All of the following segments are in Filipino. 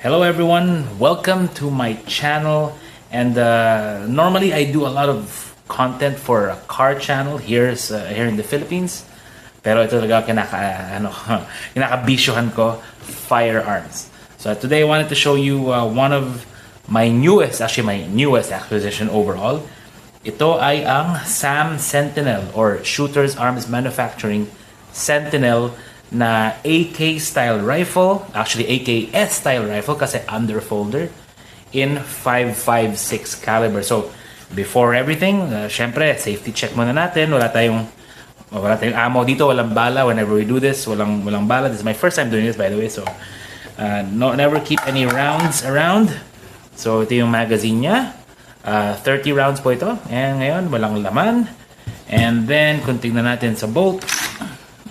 Hello everyone, welcome to my channel. And normally I do a lot of content for a car channel here in the Philippines. Pero ito talaga kinakabisyohan ko, firearms. So today I wanted to show you one of my newest acquisition overall. Ito ay ang SAM Sentinel or Shooters Arms Manufacturing Sentinel na AK style rifle, actually AKS style rifle kasi underfolder in 5.56 caliber. So before everything, syempre safety check muna natin. Wala tayong ammo dito, walang bala. Whenever we do this, walang bala. This is my first time doing this, by the way. So never keep any rounds around. So ito yung magazine niya. 30 rounds po ito. And ngayon, walang laman. And then, kung tignan natin sa bolt,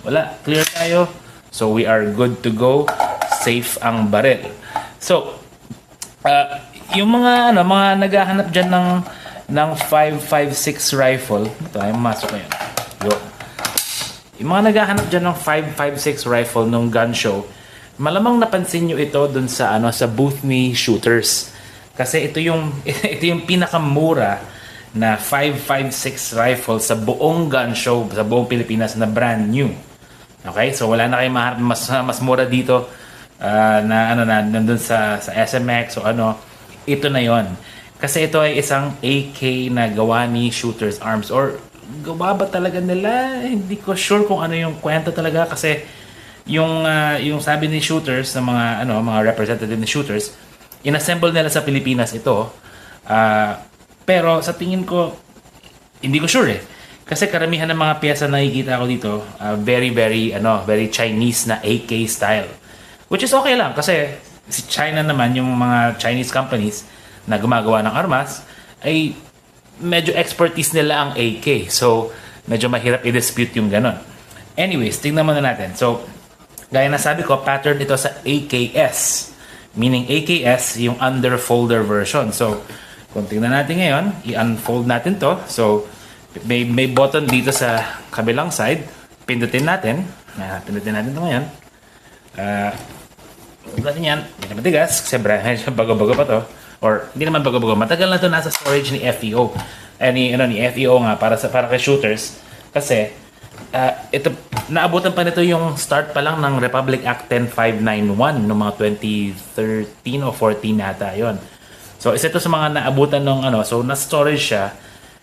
wala, clear tayo. So we are good to go. Safe ang baril. So yung mga naghahanap diyan ng 5.56 rifle, ito ay masok na 'yan. Yung mga naghahanap diyan ng 5.56 rifle nung gun show, malamang napansin niyo ito dun sa sa booth ni Shooters. Kasi ito yung pinakamura na 5.56 rifle sa buong gun show sa buong Pilipinas na brand new. Okay? So wala na kayong mahanap mas mura dito nandun sa SMX o ito na 'yon. Kasi ito ay isang AK na gawa ni Shooters Arms, or gawa ba talaga nila? Hindi ko sure kung ano yung kwento talaga, kasi yung sabi ni Shooters ng mga representative ni Shooters, inassemble nila sa Pilipinas ito. Pero sa tingin ko, hindi ko sure eh. Kasi karamihan ng mga piyesa na nakikita ko dito, very Chinese na AK style. Which is okay lang kasi si China naman, yung mga Chinese companies na gumagawa ng armas, ay medyo expertise nila ang AK. So, medyo mahirap i-dispute yung ganon. Anyways, tingnan muna natin. So, gaya na sabi ko, pattern ito sa AKS. Meaning AKS, yung underfolder version. So, kung tingnan natin ngayon, i-unfold natin to. So, may button dito sa kabilang side. Pindutin natin. Pindutin natin ito ngayon. Natin yan. Hindi na matigas. Kasi medyo bago-bago pa to. Or, hindi naman bago-bago. Matagal na to nasa storage ni FEO. Ni FEO nga para kay Shooters. Kasi, ito, naabutan pa nito yung start pa lang ng Republic Act 10591 noong mga 2013 o 14 nata yon. So, isa ito sa mga naabutan ng so na-storage siya.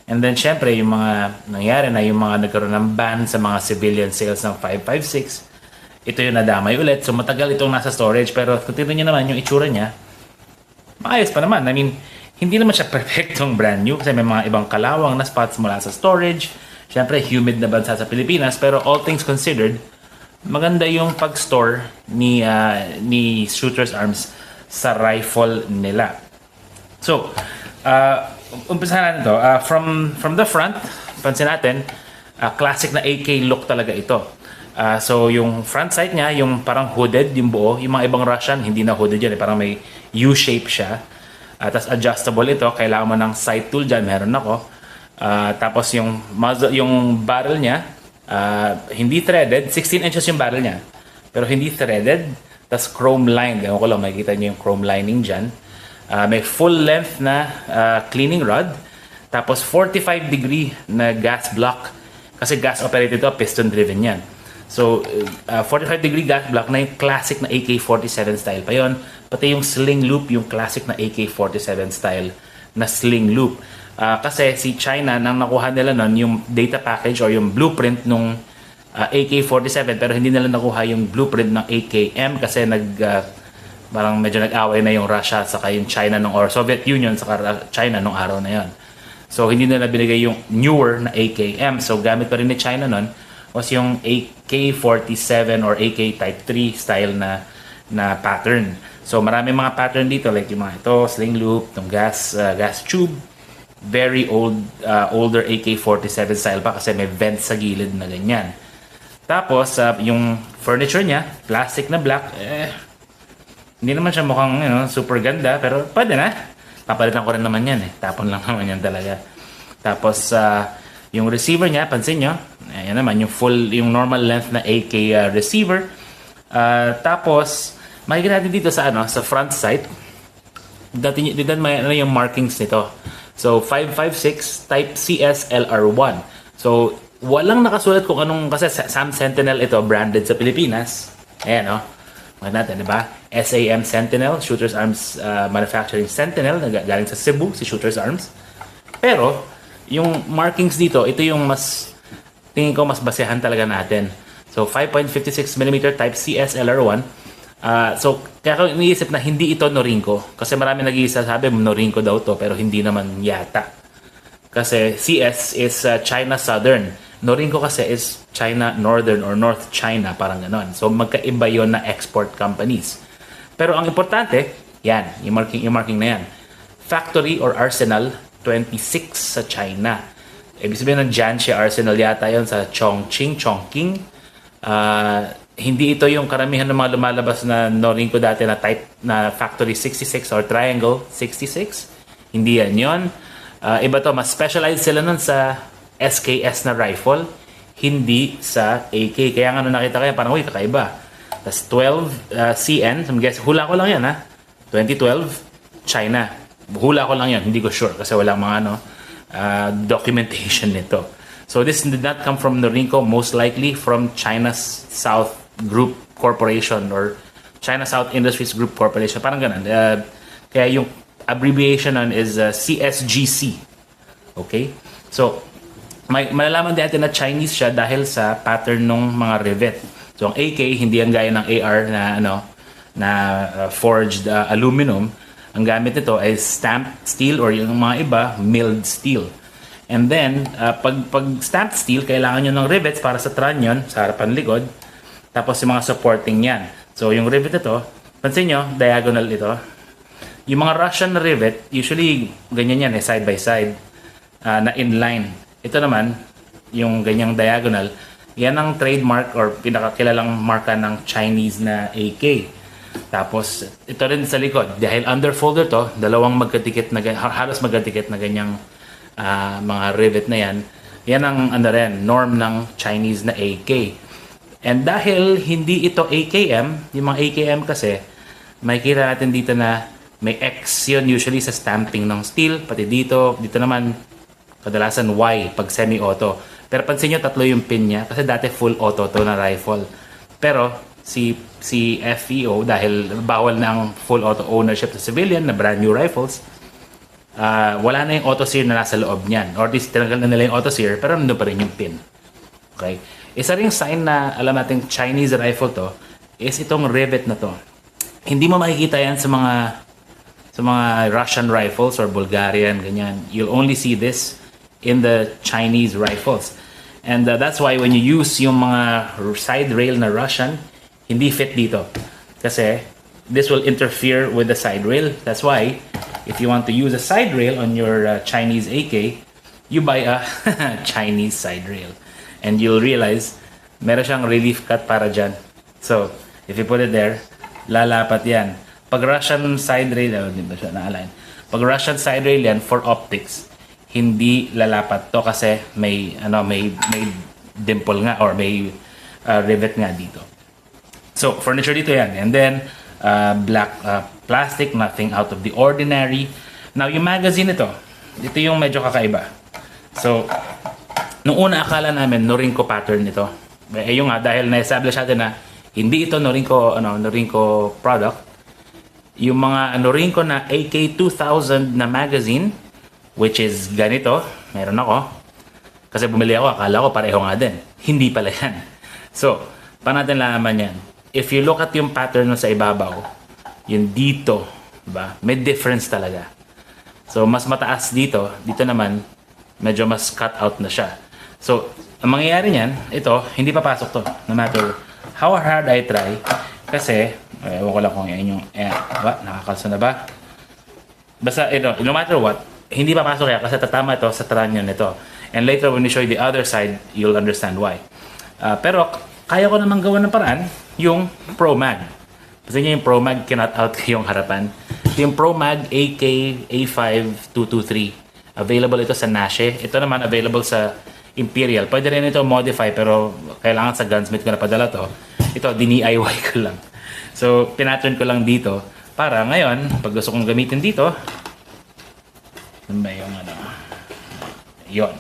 And then, syempre, yung mga nangyari na yung mga nagkaroon ng ban sa mga civilian sales ng 5.56, ito yung nadamay ulit. So, matagal itong nasa storage. Pero, kung tignan nyo naman yung itsura niya, maayos pa naman. I mean, hindi naman siya perfectong brand new kasi may mga ibang kalawang na spots mula sa storage. Syempre, humid na bansa sa Pilipinas. Pero, all things considered, maganda yung pag-store ni Shooters Arms sa rifle nila. So, umpisahan natin ito. From the front, pansin natin, classic na AK look talaga ito. So, yung front sight niya, yung parang hooded, yung buo. Yung mga ibang Russian, hindi na hooded yan. Parang may U-shape siya. Tapos adjustable ito. Kailangan mo ng sight tool dyan. Meron ako. Tapos yung barrel niya, hindi threaded. 16 inches yung barrel niya. Pero hindi threaded. Tapos chrome lined. Ewan ko lang, makikita niyo yung chrome lining dyan. May full length na cleaning rod. Tapos 45 degree na gas block. Kasi gas operated ito, piston driven yan. So 45 degree gas block na yung classic na AK-47 style pa yon. Pati yung sling loop, yung classic na AK-47 style na sling loop. Kasi si China, nang nakuha nila nun yung data package or yung blueprint nung AK-47, pero hindi nila nakuha yung blueprint ng AKM kasi parang medyo nag-away na yung Russia saka yung China or Soviet Union saka China nung araw na yon. So hindi nila binigay yung newer na AKM. So gamit pa rin ni China nun was yung AK-47 or AK Type 3 style na pattern. So marami mga pattern dito like yung mga ito, sling loop, yung gas tube. Very older AK-47 style pa kasi may vent sa gilid na ganyan. Tapos yung furniture niya, plastic na black, hindi naman siya mukhang super ganda, pero pwede na. Papalitan ko rin naman yan eh. Tapon lang naman yan talaga. Tapos yung receiver niya, pansin nyo, ayan naman yung normal length na AK receiver. Tapos Makikita natin dito sa sa front sight. Dati may ano yung markings nito. So 556 Type CS LR1. So walang nakasulat kung anong, kasi SAM Sentinel ito, branded sa Pilipinas. Ayan Mga natin, di ba? SAM Sentinel, Shooters Arms Manufacturing Sentinel, galing sa Cebu, si Shooters Arms. Pero, yung markings dito, ito yung tingin ko mas basehan talaga natin. So, 5.56mm Type CS LR1. So, kaya ko iniisip na hindi ito Norinco. Kasi marami nag-iisasabi, Norinco daw to, pero hindi naman yata. Kasi CS is China Southern. Norinco kasi is China Northern or North China, parang ganon. So, magkaiba yon na export companies. Pero ang importante, yan, yung marking na yan. Factory or Arsenal 26 sa China. Ibig sabihin ng Jiangxi Arsenal yata yon sa Chongqing. Hindi ito yung karamihan ng mga lumalabas na Norinco dati na type na Factory 66 or Triangle 66. Hindi yan yon. Iba to, mas specialized sila nun sa SKS na rifle, hindi sa AK. Kaya nga nung nakita kayo, parang kakaiba. Tapos 12 CN, hula ko lang yan 2012, China. Hula ko lang yan, hindi ko sure kasi walang mga documentation nito. So this did not come from Norinco, most likely from China's South Group Corporation or China South Industries Group Corporation. Parang ganun. Kaya yung abbreviation nun is CSGC. Okay? So, malalaman din natin na Chinese siya dahil sa pattern ng mga rivet. So, ang AK, hindi yan gaya ng AR na forged aluminum. Ang gamit nito ay stamped steel or yung mga iba, milled steel. And then, pag stamped steel, kailangan nyo ng rivets para sa trunnion, sa harapan likod. Tapos yung mga supporting yan. So, yung rivet ito, pansin nyo, diagonal ito. Yung mga Russian na rivet, usually ganyan yan side by side, na inline. Ito naman, yung ganyang diagonal, yan ang trademark or pinakakilalang marka ng Chinese na AK. Tapos, ito rin sa likod. Dahil underfolder to, dalawang halos magkadikit na ganyang mga rivet na yan. Yan ang norm ng Chinese na AK. And dahil hindi ito AKM, yung mga AKM kasi, makikita natin dito na may X yun usually sa stamping ng steel. Pati dito naman, kadalasan Y pag semi-auto. Pero pansin nyo, tatlo yung pin niya kasi dati full auto to na rifle. Pero si FEO, dahil bawal na ang full auto ownership sa civilian na brand new rifles, wala na yung auto sear na nasa loob niyan. Or at least tinanggal na nila yung auto sear pero nandun pa rin yung pin. Okay? Isa ring sign na alam natin Chinese rifle to is itong rivet na to. Hindi mo makikita yan sa mga Russian rifles or Bulgarian, ganyan. You'll only see this in the Chinese rifles. And that's why when you use yung mga side rail na Russian, hindi fit dito. Kasi this will interfere with the side rail. That's why if you want to use a side rail on your Chinese AK, you buy a Chinese side rail. And you'll realize meron siyang relief cut para dyan. So, if you put it there, lalapat yan. Pag Russian side rail, di ba siya na-align? Pag Russian side rail yan, for optics, hindi lalapat to kasi may dimple nga or may rivet nga dito. So, furniture dito yan. And then, black plastic, nothing out of the ordinary. Now, yung magazine ito yung medyo kakaiba. So, nung una akala namin Norinco pattern ito. Yung nga, dahil na-establish natin na hindi ito Norinco product. Yung mga Norinco na AK-2000 na magazine, which is ganito, meron ako. Kasi bumili ako, akala ko pareho nga din. Hindi pala yan. So, paano natin lalaman yan? If you look at yung pattern sa ibabaw, yung dito, diba? May difference talaga. So, mas mataas dito naman, medyo mas cut out na siya. So, ang mangyayari niyan, ito, hindi papasok to. No matter how hard I try. Kasi, ewan ko lang kung yan yung, nakakalso na ba? Basta, no matter what, hindi papasok yan kasi tatama ito sa trunnion nito. And later, when we show you the other side, you'll understand why. Pero, kaya ko naman gawa ng paraan, yung Pro Mag. Kasi yung Pro Mag, cannot out yung harapan. Yung Pro Mag AK A5 223. Available ito sa Nashe. Ito naman available sa Imperial. Pwede rin ito modify pero kailangan sa gunsmith ko na padala to. Ito, DIY ko lang. So, pinattern ko lang dito para ngayon, pag gusto kong gamitin dito, ano ba yung ano? Yun.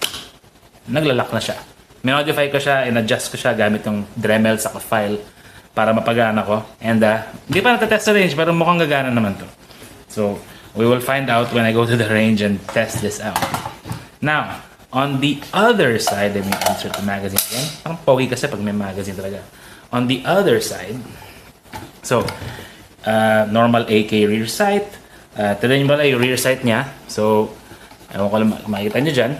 Naglalak na siya. Minodify ko siya, in-adjust ko siya gamit yung Dremel sa file para mapagana ko. And hindi pa natatest sa range, pero mukhang gagana naman to. So, we will find out when I go to the range and test this out. Now, on the other side, let me insert the magazine again. Parang pogi kasi pag may magazine talaga. On the other side, so, normal AK rear sight. Tignan nyo pala yung rear sight niya. So, ewan ko lang makikita nyo dyan.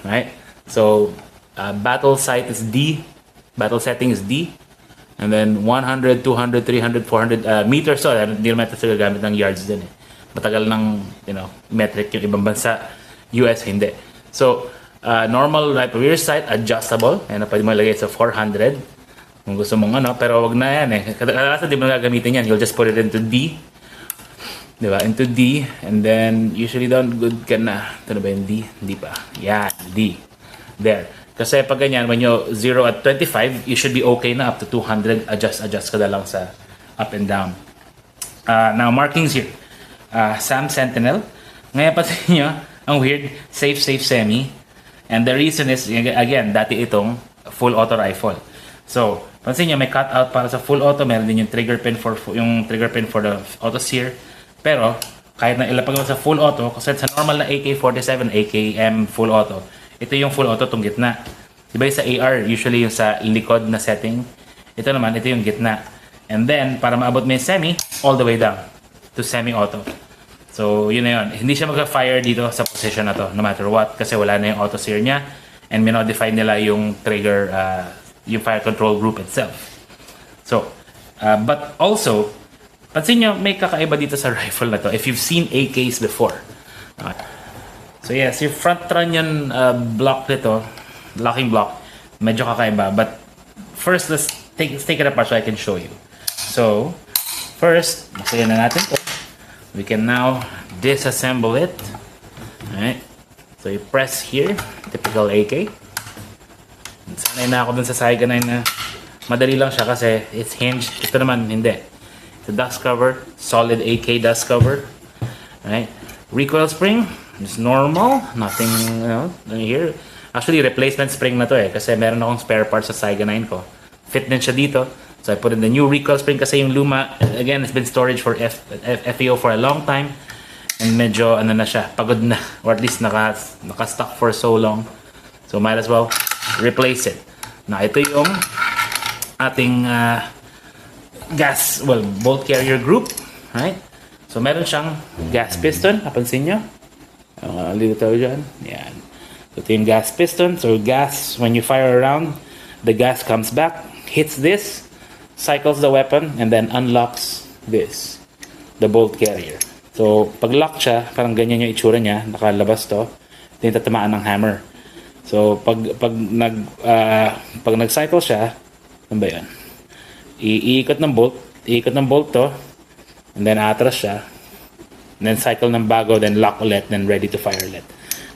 Right? So, battle sight is D. Battle setting is D. And then 100, 200, 300, 400 meters. So, hindi naman ito sila gamit ng yards din eh. Matagal ng, metric yung ibang bansa. US, hindi. So, normal rear sight, adjustable. Ayan, pwede mo ilagay sa 400. Kung gusto mong pero wag na yan eh. Kadalasan di mo gagamitin yan. You'll just put it into D. Diba? Into D. And then, usually down, good ka na. Ito na ba yung D? Hindi pa. Yan, D. There. Kasi pag ganyan, when you 0 at 25, you should be okay na up to 200. Adjust ka na lang sa up and down. Now, markings here. SAM Sentinel. Ngayon pa nyo, ang weird, safe, semi. And the reason is, again, dati itong full auto rifle. So, pansin nyo, may cutout para sa full auto. Meron din yung trigger pin for the auto sear. Pero, kahit na ilapag mo sa full auto, kasi sa normal na AK-47, AKM full auto, ito yung full auto tong gitna. Diba yung sa AR, usually yung sa likod na setting. Ito naman, ito yung gitna. And then, para maabot mo yung semi, all the way down to semi-auto. So, yun na yun. Hindi siya mag-fire dito sa position na to, no matter what, kasi wala na yung auto sear niya. And minodify nila yung trigger, yung fire control group itself. So, but also, pansin nyo, may kakaiba dito sa rifle na to. If you've seen AKs before. So yes, yung front trunnion block nito, locking block, medyo kakaiba. But first, let's take it apart so I can show you. So, first, masaya na natin to. We can now disassemble it. Alright. So, you press here, typical AK. Sanay na ako dun sa Saiga 9 na madali lang siya kasi it's hinged. Ito naman, hindi. It's a dust cover, solid AK dust cover. Alright. Recoil spring, it's normal. Nothing, here. Actually, replacement spring na to eh. Kasi meron akong spare parts sa Saiga 9 ko. Fitment siya dito. So I put in the new recoil spring kasi yung luma, again, it's been storage for FEO for a long time. And medyo, na siya, pagod na. Or at least naka-stuck for so long. So might as well replace it. Now, ito yung ating bolt carrier group. Right? So meron siyang gas piston. Napansin nyo? Lito tayo dyan. Yan. So ito yung gas piston. So gas, when you fire around, the gas comes back, hits this, cycles the weapon, and then unlocks this, the bolt carrier. So, pag lock siya, parang ganyan yung itsura niya, nakalabas to, then tatamaan ng hammer. So, pag nag-cycle siya, ano ba yun? Iikot ng bolt to, and then atras siya, and then cycle ng bago, then lock ulit, then ready to fire ulit.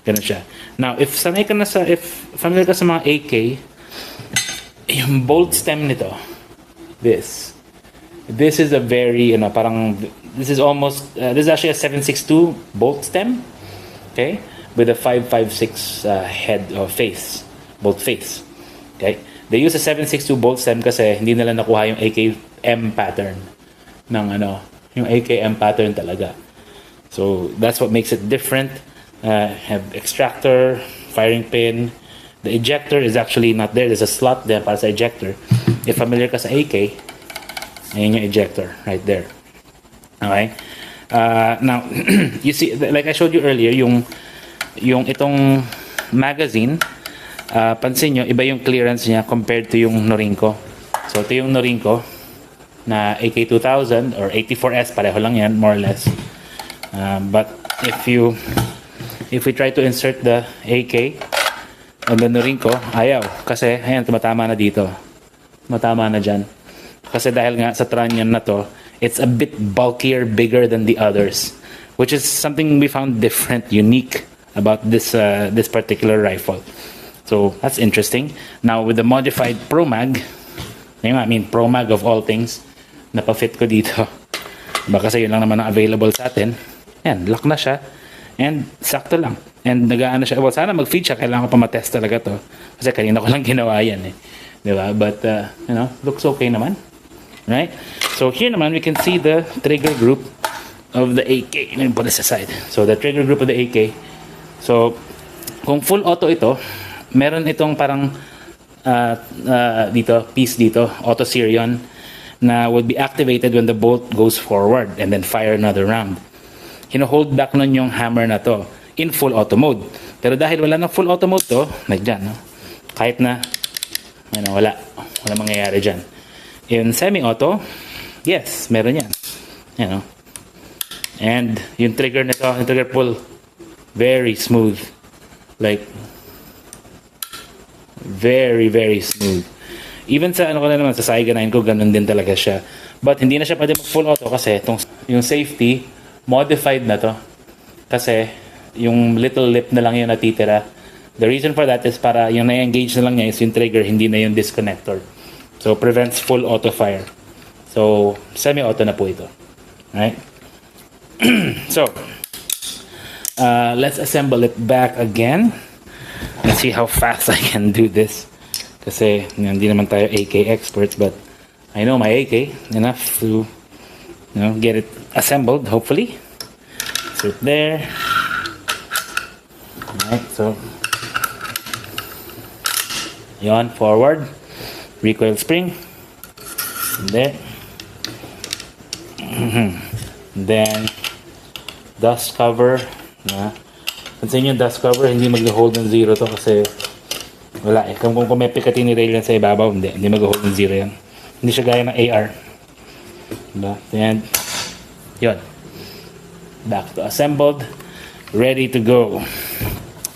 Ganun siya. Now, if familiar ka sa mga AK, yung bolt stem nito, this is a very, this is actually a 7.62 bolt stem, okay, with a 5.56 head or bolt face, okay. They use a 7.62 bolt stem kasi hindi nila nakuha yung AKM pattern yung AKM pattern talaga. So that's what makes it different. Have extractor, firing pin. The ejector is actually not there. There's a slot there para sa ejector. If familiar ka sa AK, ayun yung ejector right there. Okay? Now, you see, like I showed you earlier, yung itong magazine, pansin nyo, iba yung clearance niya compared to yung Norinco. So, ito yung Norinco na AK2000 or 84S, pareho lang yan, more or less. But if we try to insert the AK on the Norinco, ayaw. Kasi, ayan, tumatama na dito. Tumatama na dyan. Kasi dahil nga sa trunnion na to, it's a bit bulkier, bigger than the others. Which is something we found different, unique about this particular rifle. So, that's interesting. Now, with the modified Pro Mag, Pro Mag of all things, napafit ko dito. Baka kasi yun lang naman ang available sa atin. Yan, lock na siya. And sakto lang. And nagaano siya. Well, sana mag-feed siya. Kailangan ko pa matest talaga to. Kasi kanina ko lang ginawa yan eh. Diba? But, you know, looks okay naman. Right? So here naman, we can see the trigger group of the AK. Let me put this aside. So the trigger group of the AK. So, kung full auto ito, meron itong parang dito, piece dito, auto Syrian, na would be activated when the bolt goes forward and then fire another round. Hino-hold back nun yung hammer na to in full auto mode. Pero dahil wala ng full auto mode to, like dyan, no? Kahit na, ano, wala mangyayari dyan. In semi-auto, yes, meron yan. You know? And yung trigger nito, yung trigger pull, very smooth. Like, very, very smooth. Even sa ano ko na naman, sa Saiga 9 ko, ganun din talaga siya. But hindi na siya pwede mag-full auto kasi yung safety, modified na to. Kasi yung little lip na lang yung natitira. The reason for that is para yung na-engage na lang niya is yung trigger, hindi na yung disconnector. So, prevents full auto fire. So, semi-auto na po ito. Right? So, let's assemble it back again. Let's see how fast I can do this. Kasi hindi naman tayo AK experts, but I know my AK enough to, you know, get it assembled, hopefully. So there. Alright, so yon, forward, recoil spring, and there. Then dust cover. Pansin yung dust cover, hindi mag-hold ng 0 to kasi wala eh. Kung may Picatinny rail yan sa ibabaw, hindi mag-hold ng 0 yan. Hindi siya gaya ng AR. Diba? Then, yun. Back to assembled. Ready to go.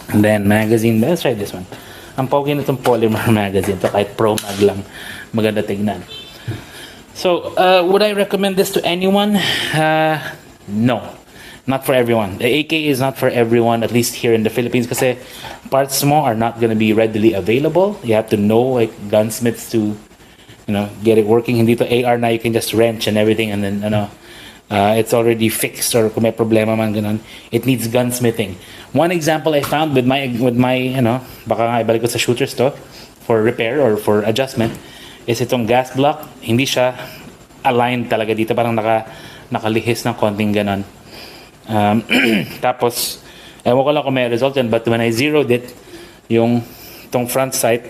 And then, magazine. Let's try this one. Ang pogi na itong polymer magazine. Ito kahit Pro Mag lang. Maganda tignan. So, would I recommend this to anyone? No. Not for everyone. The AK is not for everyone, at least here in the Philippines, kasi parts mo are not going to be readily available. You have to know like gunsmiths to, you know, get it working. Hindi to AR na you can just wrench and everything and then, you know, it's already fixed or kung may problema man ganun. It needs gunsmithing. One example I found with my, you know, baka nga ibalik ko sa shooters to for repair or for adjustment is itong gas block. Hindi siya aligned talaga dito. Parang nakalihis ng konting ganun. Tapos, ewan ko lang kung may result yan, but when I zeroed it, tong front sight,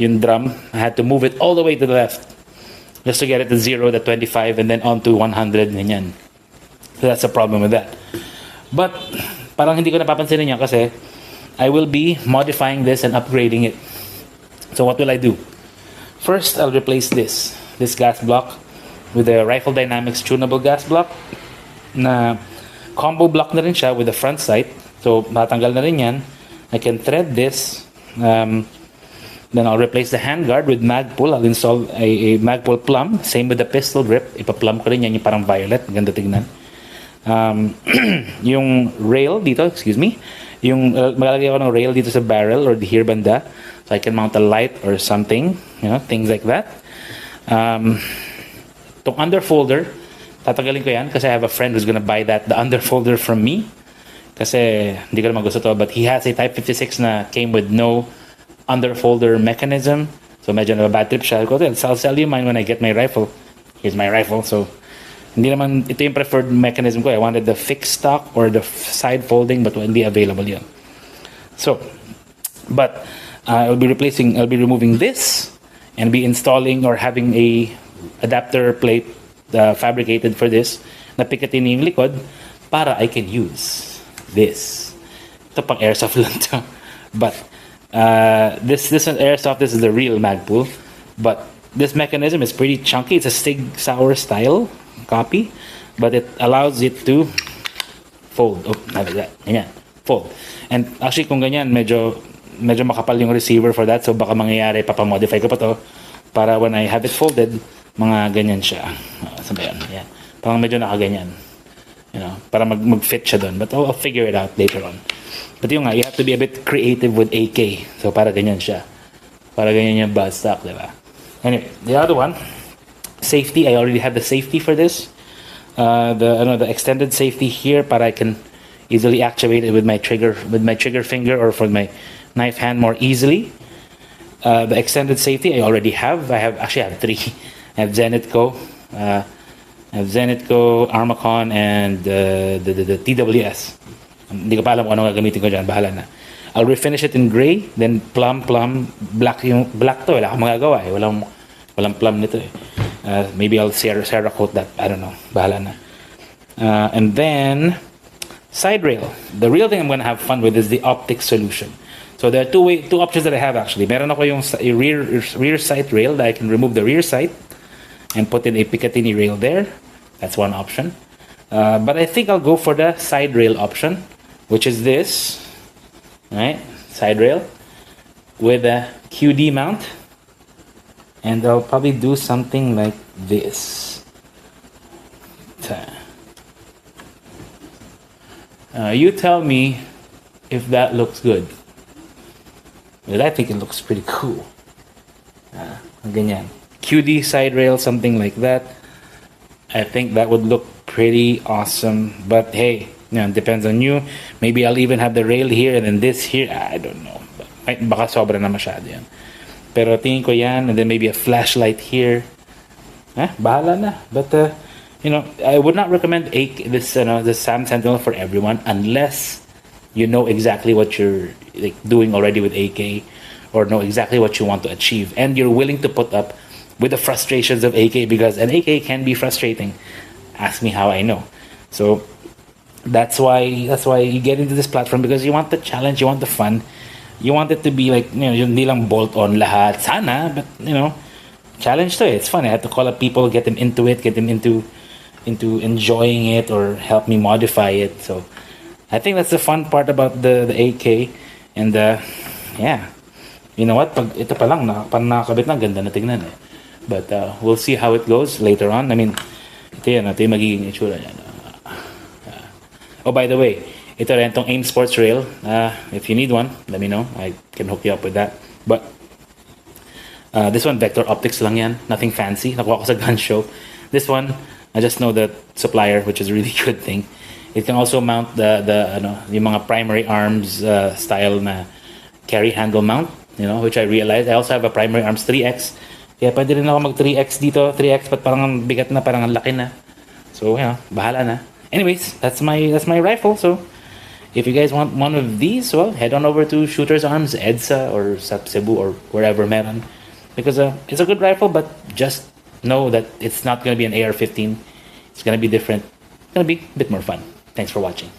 yung drum, I had to move it all the way to the left just to get it to 0, to 25, and then on to 100, ganyan. So that's the problem with that. But, parang hindi ko napapansinin niya kasi I will be modifying this and upgrading it. So what will I do? First, I'll replace this gas block with a Rifle Dynamics tunable gas block na combo block na rin siya with the front sight. So, matanggal na rin yan. I can thread this. Then I'll replace the handguard with mag pull. I'll install a mag pull plumb. Same with the pistol grip. Ipa-plumb ko rin yan. Yung parang violet. Ganda tignan. Yung rail dito, excuse me. Magalagay ako ng rail dito sa barrel or here banda. So I can mount a light or something. You know, things like that. Itong underfolder, tatagalin ko yan kasi I have a friend who's gonna buy the underfolder from me. Kasi hindi ko naman gusto to, but he has a Type 56 na came with no underfolder mechanism. So medyo na bad trip siya. I'll sell you mine when I get my rifle. Here's my rifle. So hindi naman ito yung preferred mechanism ko. I wanted the fixed stock or the side folding, but hindi available yun. So, but I'll be removing this and be installing or having a adapter plate fabricated for this na Picatinny yung likod para I can use this. Ito pang airsoft lang to. But this is airsoft. This is the real Magpul. But this mechanism is pretty chunky. It's a Sig Sauer style copy, but it allows it to fold. Oh, like that. Ganyan. Fold. And actually, kung ganyan, medyo makapal yung receiver for that. So baka mangyayari, papamodify ko pa to para when I have it folded, mga ganyan siya. Saan ba yan? Yan. Parang medyo nakaganyan. You know, para mag-fit siya doon. But I'll figure it out later on. But yung nga, you have to be a bit creative with AK. So para ganyan siya. Para ganyan yung buzz stock, diba? Anyway, the other one, safety. I already have the safety for this. The extended safety here, but I can easily activate it with my trigger finger or for my knife hand more easily. The extended safety I already have. I actually have three. I have Zenitco, Armacon, and the TWS. Hindi ko pa alam kung ano gagamitin ko dyan. Bahala na. I'll refinish it in gray, then plum, black yung black to. Wala akong magagawa eh. Walang plum nito eh. Maybe I'll Cerakote that. I don't know. Bahala na. And then side rail. The real thing I'm going to have fun with is the optic solution. So there are two options that I have actually. Meron ako yung rear sight rail that I can remove the rear sight and put in a Picatinny rail there. That's one option. But I think I'll go for the side rail option, which is this. Right? Side rail with a QD mount. And I'll probably do something like this. You tell me if that looks good. But I think it looks pretty cool. Ganyan. QD side rail, something like that. I think that would look pretty awesome. But hey, it depends on you. Maybe I'll even have the rail here and then this here. I don't know. Baka sobra na masyado yan. Pero tingin ko yan, and then maybe a flashlight here. Bahala na. But I would not recommend this the SAM Sentinel for everyone unless you know exactly what you're doing already with AK, or know exactly what you want to achieve, and you're willing to put up with the frustrations of AK, because an AK can be frustrating. Ask me how I know. So that's why you get into this platform, because you want the challenge, you want the fun, you want it to be like hindi lang bolt on lahat sana, but challenge to it. It's fun. I have to call up people, get them into it, get them into enjoying it, or help me modify it. So I think that's the fun part about the AK. And yeah, you know what? Pag ito pa lang parang nakakabit na, ganda na tignan eh. But we'll see how it goes later on. I mean, ito yung magiging itsura niya. Oh, by the way, ito rin tong AIM Sports Rail. If you need one, let me know. I can hook you up with that. But this one, Vector Optics lang yan. Nothing fancy. Nakuha ko sa gun show. This one, I just know the supplier, which is a really good thing. It can also mount yung mga primary arms style na carry handle mount, which I realized. I also have a primary arms 3X. Kaya pwede rin ako mag 3X dito, 3X, but parang ang bigat na, parang ang laki na. So, bahala na. Anyways, that's my rifle. So, if you guys want one of these, well, head on over to Shooters Arms, EDSA, or Cebu, or wherever meron. Because it's a good rifle, but just know that it's not going to be an AR-15. It's going to be different. It's going to be a bit more fun. Thanks for watching.